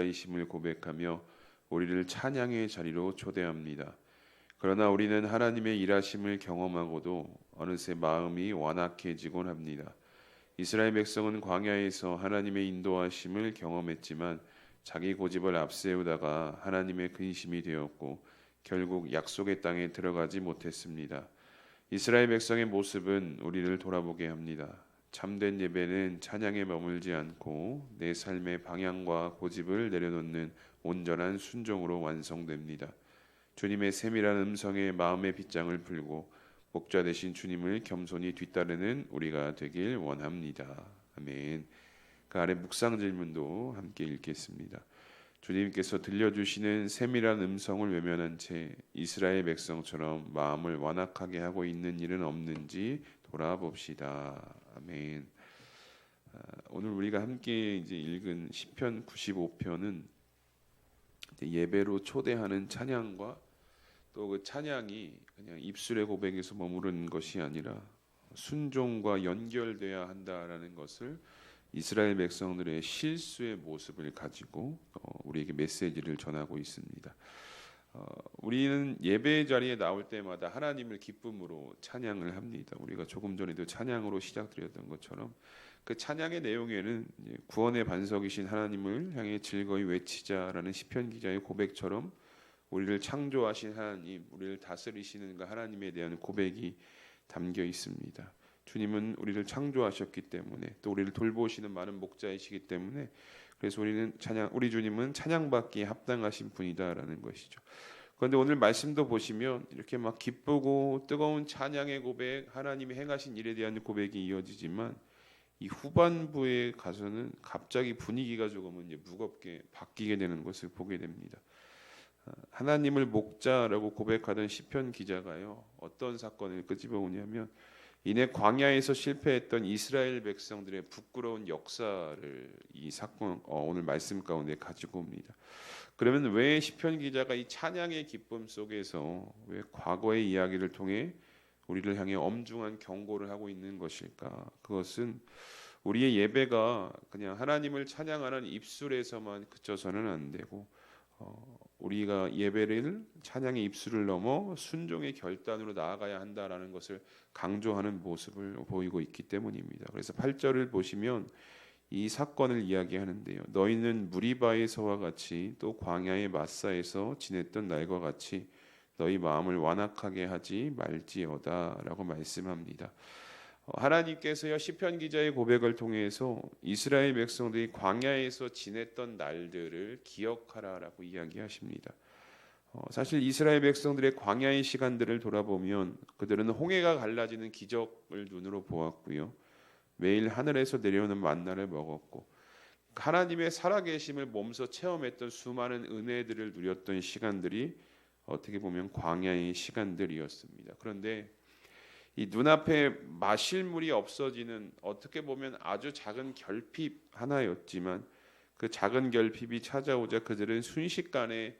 이심을 고백하며 우리를 찬양의 자리로 초대합니다. 그러나 우리는 하나님의 일하심을 경험하고도 어느새 마음이 완악해지곤 합니다. 이스라엘 백성은 광야에서 하나님의 인도하심을 경험했지만 자기 고집을 앞세우다가 하나님의 근심이 되었고 결국 약속의 땅에 들어가지 못했습니다. 이스라엘 백성의 모습은 우리를 돌아보게 합니다. 참된 예배는 찬양에 머물지 않고 내 삶의 방향과 고집을 내려놓는 온전한 순종으로 완성됩니다. 주님의 세밀한 음성에 마음의 빗장을 풀고 목자 되신 주님을 겸손히 뒤따르는 우리가 되길 원합니다. 아멘. 그 아래 묵상 질문도 함께 읽겠습니다. 주님께서 들려주시는 세밀한 음성을 외면한 채 이스라엘 백성처럼 마음을 완악하게 하고 있는 일은 없는지 돌아봅시다. 아멘. 오늘 우리가 함께 이제 읽은 시편 95편은 예배로 초대하는 찬양과 또 그 찬양이 그냥 입술의 고백에서 머무르는 것이 아니라 순종과 연결돼야 한다라는 것을 이스라엘 백성들의 실수의 모습을 가지고 우리에게 메시지를 전하고 있습니다. 우리는 예배 자리에 나올 때마다 하나님을 기쁨으로 찬양을 합니다. 우리가 조금 전에도 찬양으로 시작드렸던 것처럼 그 찬양의 내용에는 구원의 반석이신 하나님을 향해 즐거이 외치자라는 시편 기자의 고백처럼 우리를 창조하신 하나님, 우리를 다스리시는 그 하나님에 대한 고백이 담겨 있습니다. 주님은 우리를 창조하셨기 때문에 또 우리를 돌보시는 많은 목자이시기 때문에 그래서 우리 주님은 찬양받기에 합당하신 분이다라는 것이죠. 그런데 오늘 말씀도 보시면 이렇게 막 기쁘고 뜨거운 찬양의 고백, 하나님이 행하신 일에 대한 고백이 이어지지만 이 후반부에 가서는 갑자기 분위기가 조금은 이제 무겁게 바뀌게 되는 것을 보게 됩니다. 하나님을 목자라고 고백하던 시편 기자가요, 어떤 사건을 끄집어오냐면 이내 광야에서 실패했던 이스라엘 백성들의 부끄러운 역사를 이 사건 오늘 말씀 가운데 가지고 옵니다. 그러면 왜 시편 기자가 이 찬양의 기쁨 속에서 왜 과거의 이야기를 통해 우리를 향해 엄중한 경고를 하고 있는 것일까? 그것은 우리의 예배가 그냥 하나님을 찬양하는 입술에서만 그쳐서는 안 되고 우리가 예배를 찬양의 입술을 넘어 순종의 결단으로 나아가야 한다라는 것을 강조하는 모습을 보이고 있기 때문입니다. 그래서 8절을 보시면 이 사건을 이야기하는데요. 너희는 무리바에서와 같이 또 광야의 마사에서 지냈던 날과 같이 너희 마음을 완악하게 하지 말지어다라고 말씀합니다. 하나님께서요 시편 기자의 고백을 통해서 이스라엘 백성들이 광야에서 지냈던 날들을 기억하라라고 이야기하십니다. 사실 이스라엘 백성들의 광야의 시간들을 돌아보면 그들은 홍해가 갈라지는 기적을 눈으로 보았고요. 매일 하늘에서 내려오는 만나를 먹었고 하나님의 살아계심을 몸소 체험했던 수많은 은혜들을 누렸던 시간들이 어떻게 보면 광야의 시간들이었습니다. 그런데 이 눈앞에 마실 물이 없어지는 어떻게 보면 아주 작은 결핍 하나였지만 그 작은 결핍이 찾아오자 그들은 순식간에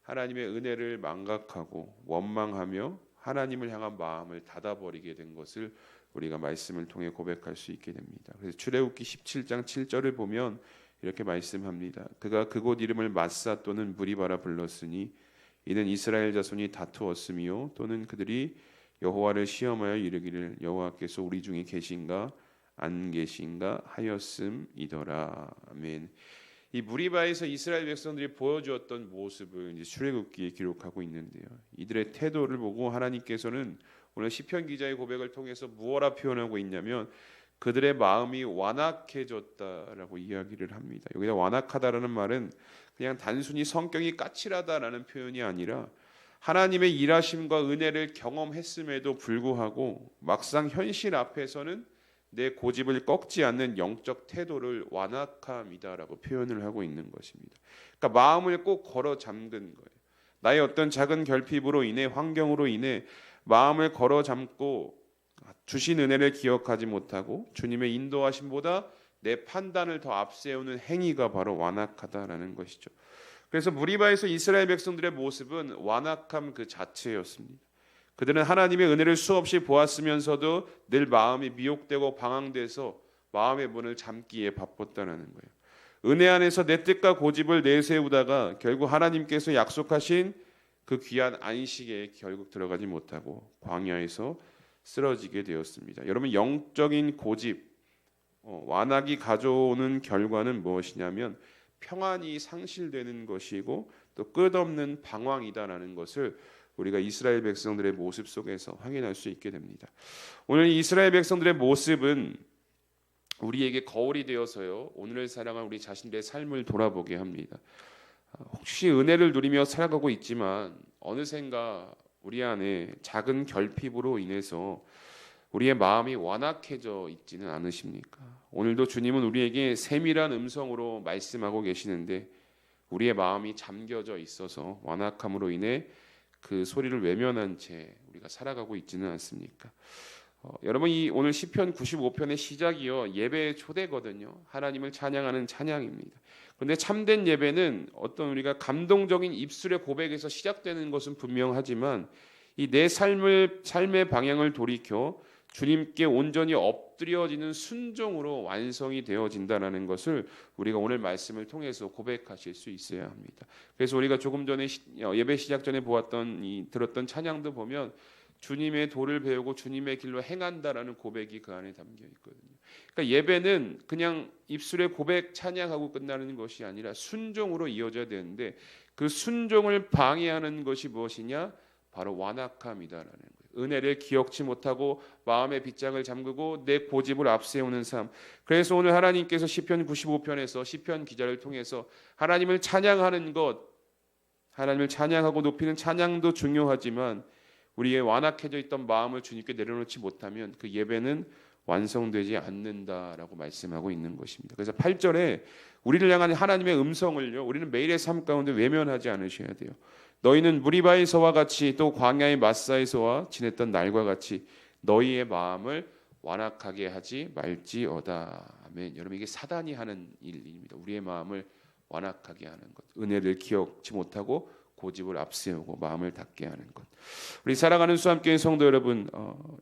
하나님의 은혜를 망각하고 원망하며 하나님을 향한 마음을 닫아버리게 된 것을 우리가 말씀을 통해 고백할 수 있게 됩니다. 그래서 출애굽기 17장 7절을 보면 이렇게 말씀합니다. 그가 그곳 이름을 마사 또는 무리바라 불렀으니 이는 이스라엘 자손이 다투었으며 또는 그들이 여호와를 시험하여 이르기를 여호와께서 우리 중에 계신가 안 계신가 하였음이더라. 아멘. 이 무리바에서 이스라엘 백성들이 보여주었던 모습을 이제 출애굽기에 기록하고 있는데요. 이들의 태도를 보고 하나님께서는 오늘 시편 기자의 고백을 통해서 무엇라 표현하고 있냐면 그들의 마음이 완악해졌다라고 이야기를 합니다. 여기다 완악하다라는 말은 그냥 단순히 성격이 까칠하다라는 표현이 아니라 하나님의 일하심과 은혜를 경험했음에도 불구하고 막상 현실 앞에서는 내 고집을 꺾지 않는 영적 태도를 완악함이다라고 표현을 하고 있는 것입니다. 그러니까 마음을 꼭 걸어 잠근 거예요. 나의 어떤 작은 결핍으로 인해 환경으로 인해 마음을 걸어 잠고 주신 은혜를 기억하지 못하고 주님의 인도하심보다 내 판단을 더 앞세우는 행위가 바로 완악하다라는 것이죠. 그래서 무리바에서 이스라엘 백성들의 모습은 완악함 그 자체였습니다. 그들은 하나님의 은혜를 수없이 보았으면서도 늘 마음이 미혹되고 방황돼서 마음의 문을 잠기에 바빴다는 거예요. 은혜 안에서 내 뜻과 고집을 내세우다가 결국 하나님께서 약속하신 그 귀한 안식에 결국 들어가지 못하고 광야에서 쓰러지게 되었습니다. 여러분, 영적인 고집, 완악이 가져오는 결과는 무엇이냐면 평안이 상실되는 것이고 또 끝없는 방황이다라는 것을 우리가 이스라엘 백성들의 모습 속에서 확인할 수 있게 됩니다. 오늘 이스라엘 백성들의 모습은 우리에게 거울이 되어서요, 오늘을 살아간 우리 자신들의 삶을 돌아보게 합니다. 혹시 은혜를 누리며 살아가고 있지만 어느샌가 우리 안에 작은 결핍으로 인해서 우리의 마음이 완악해져 있지는 않으십니까? 오늘도 주님은 우리에게 세밀한 음성으로 말씀하고 계시는데 우리의 마음이 잠겨져 있어서 완악함으로 인해 그 소리를 외면한 채 우리가 살아가고 있지는 않습니까? 여러분, 이 오늘 시편 95편의 시작이요, 예배의 초대거든요. 하나님을 찬양하는 찬양입니다. 그런데 참된 예배는 어떤 우리가 감동적인 입술의 고백에서 시작되는 것은 분명하지만 이 내 삶의 방향을 돌이켜 주님께 온전히 엎드려지는 순종으로 완성이 되어진다는 것을 우리가 오늘 말씀을 통해서 고백하실 수 있어야 합니다. 그래서 우리가 조금 전에 예배 시작 전에 들었던 찬양도 보면 주님의 도를 배우고 주님의 길로 행한다라는 고백이 그 안에 담겨 있거든요. 그러니까 예배는 그냥 입술의 고백 찬양하고 끝나는 것이 아니라 순종으로 이어져야 되는데 그 순종을 방해하는 것이 무엇이냐? 바로 완악함이다라는 거예요. 은혜를 기억지 못하고 마음의 빗장을 잠그고 내 고집을 앞세우는 삶. 그래서 오늘 하나님께서 시편 95편에서 시편 기자를 통해서 하나님을 찬양하는 것, 하나님을 찬양하고 높이는 찬양도 중요하지만 우리의 완악해져 있던 마음을 주님께 내려놓지 못하면 그 예배는 완성되지 않는다라고 말씀하고 있는 것입니다. 그래서 8절에 우리를 향한 하나님의 음성을요, 우리는 매일의 삶 가운데 외면하지 않으셔야 돼요. 너희는 무리바에서와 같이 또 광야의 마사에서와 지냈던 날과 같이 너희의 마음을 완악하게 하지 말지어다. 아멘. 여러분, 이게 사단이 하는 일입니다. 우리의 마음을 완악하게 하는 것, 은혜를 기억지 못하고 고집을 앞세우고 마음을 닫게 하는 것. 우리 살아가는 수함교회 성도 여러분,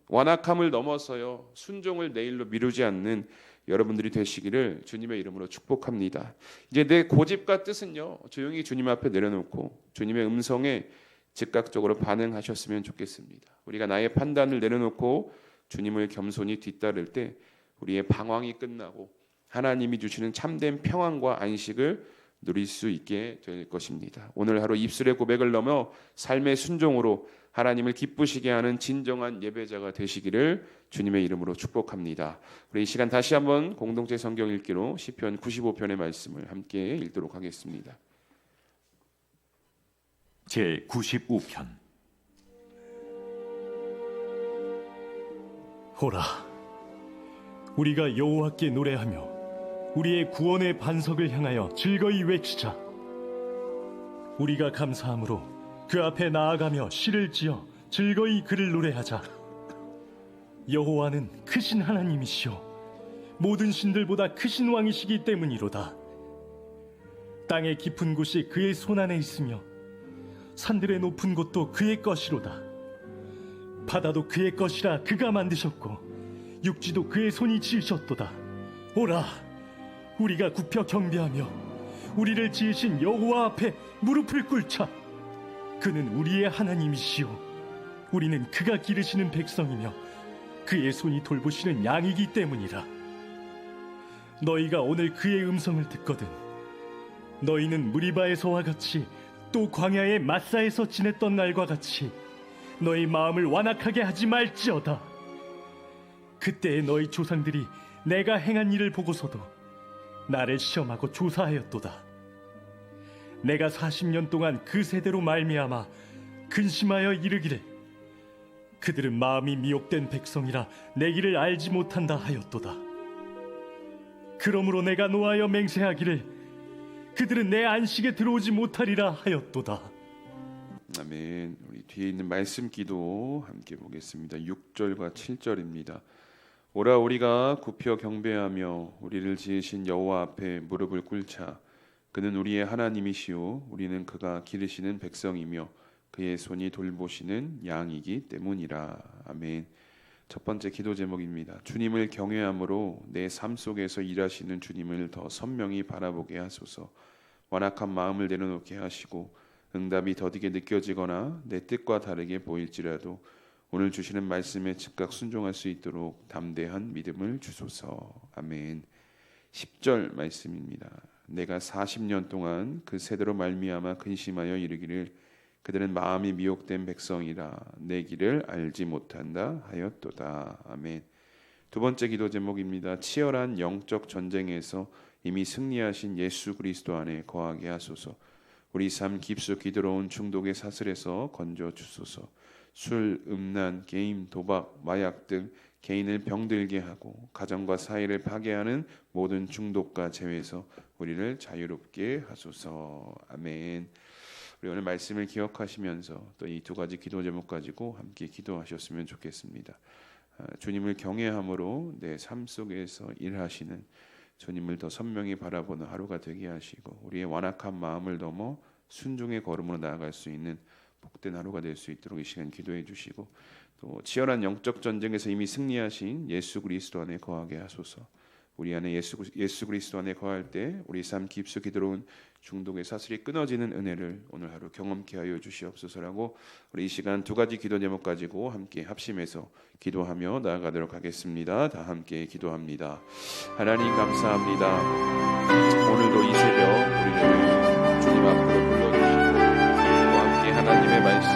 완악함을 넘어서요 순종을 내일로 미루지 않는 여러분들이 되시기를 주님의 이름으로 축복합니다. 이제 내 고집과 뜻은요 조용히 주님 앞에 내려놓고 주님의 음성에 즉각적으로 반응하셨으면 좋겠습니다. 우리가 나의 판단을 내려놓고 주님을 겸손히 뒤따를 때 우리의 방황이 끝나고 하나님이 주시는 참된 평안과 안식을 누릴 수 있게 될 것입니다. 오늘 하루 입술의 고백을 넘어 삶의 순종으로 하나님을 기쁘시게 하는 진정한 예배자가 되시기를 주님의 이름으로 축복합니다. 우리 이 시간 다시 한번 공동체 성경 읽기로 시편 95편의 말씀을 함께 읽도록 하겠습니다. 제 95편. 보라, 우리가 여호와께 노래하며 우리의 구원의 반석을 향하여 즐거이 외치자. 우리가 감사함으로 그 앞에 나아가며 시를 지어 즐거이 그를 노래하자. 여호와는 크신 하나님이시오 모든 신들보다 크신 왕이시기 때문이로다. 땅의 깊은 곳이 그의 손안에 있으며 산들의 높은 곳도 그의 것이로다. 바다도 그의 것이라 그가 만드셨고 육지도 그의 손이 지으셨도다. 오라, 우리가 굽혀 경배하며 우리를 지으신 여호와 앞에 무릎을 꿇자. 그는 우리의 하나님이시오 우리는 그가 기르시는 백성이며 그의 손이 돌보시는 양이기 때문이라. 너희가 오늘 그의 음성을 듣거든 너희는 무리바에서와 같이 또 광야의 마사에서 지냈던 날과 같이 너희 마음을 완악하게 하지 말지어다. 그때에 너희 조상들이 내가 행한 일을 보고서도 나를 시험하고 조사하였도다. 내가 40년 동안 그 세대로 말미암아 근심하여 이르기를 그들은 마음이 미혹된 백성이라 내 길을 알지 못한다 하였도다. 그러므로 내가 노하여 맹세하기를 그들은 내 안식에 들어오지 못하리라 하였도다. 아멘. 우리 뒤에 있는 말씀 기도 함께 보겠습니다. 6절과 7절입니다. 오라, 우리가 굽혀 경배하며 우리를 지으신 여호와 앞에 무릎을 꿇자. 그는 우리의 하나님이시오 우리는 그가 기르시는 백성이며 그의 손이 돌보시는 양이기 때문이라. 아멘. 첫 번째 기도 제목입니다. 주님을 경외함으로 내 삶 속에서 일하시는 주님을 더 선명히 바라보게 하소서. 완악한 마음을 내려놓게 하시고 응답이 더디게 느껴지거나 내 뜻과 다르게 보일지라도 오늘 주시는 말씀에 즉각 순종할 수 있도록 담대한 믿음을 주소서. 아멘. 10절 말씀입니다. 내가 40년 동안 그 세대로 말미암아 근심하여 이르기를 그들은 마음이 미혹된 백성이라 내 길을 알지 못한다 하였도다. 아멘. 두 번째 기도 제목입니다. 치열한 영적 전쟁에서 이미 승리하신 예수 그리스도 안에 거하게 하소서. 우리 삶 깊숙이 들어온 중독의 사슬에서 건져 주소서. 술, 음란, 게임, 도박, 마약 등 개인을 병들게 하고 가정과 사이를 파괴하는 모든 중독과 죄에서 우리를 자유롭게 하소서. 아멘. 우리 오늘 말씀을 기억하시면서 또 이 두 가지 기도 제목 가지고 함께 기도하셨으면 좋겠습니다. 주님을 경외함으로 내 삶 속에서 일하시는 주님을 더 선명히 바라보는 하루가 되게 하시고 우리의 완악한 마음을 넘어 순종의 걸음으로 나아갈 수 있는 복된 하루가 될 수 있도록 이 시간 기도해 주시고 또 치열한 영적 전쟁에서 이미 승리하신 예수 그리스도 안에 거하게 하소서. 우리 안에 예수 그리스도 안에 거할 때 우리 삶 깊숙이 들어온 중독의 사슬이 끊어지는 은혜를 오늘 하루 경험케 하여 주시옵소서라고 우리 이 시간 두 가지 기도 제목 가지고 함께 합심해서 기도하며 나아가도록 하겠습니다. 다 함께 기도합니다. 하나님 감사합니다. 오늘도 이 새벽 우리를 주님 앞으로 불러주시고 또 함께 하나님의 말씀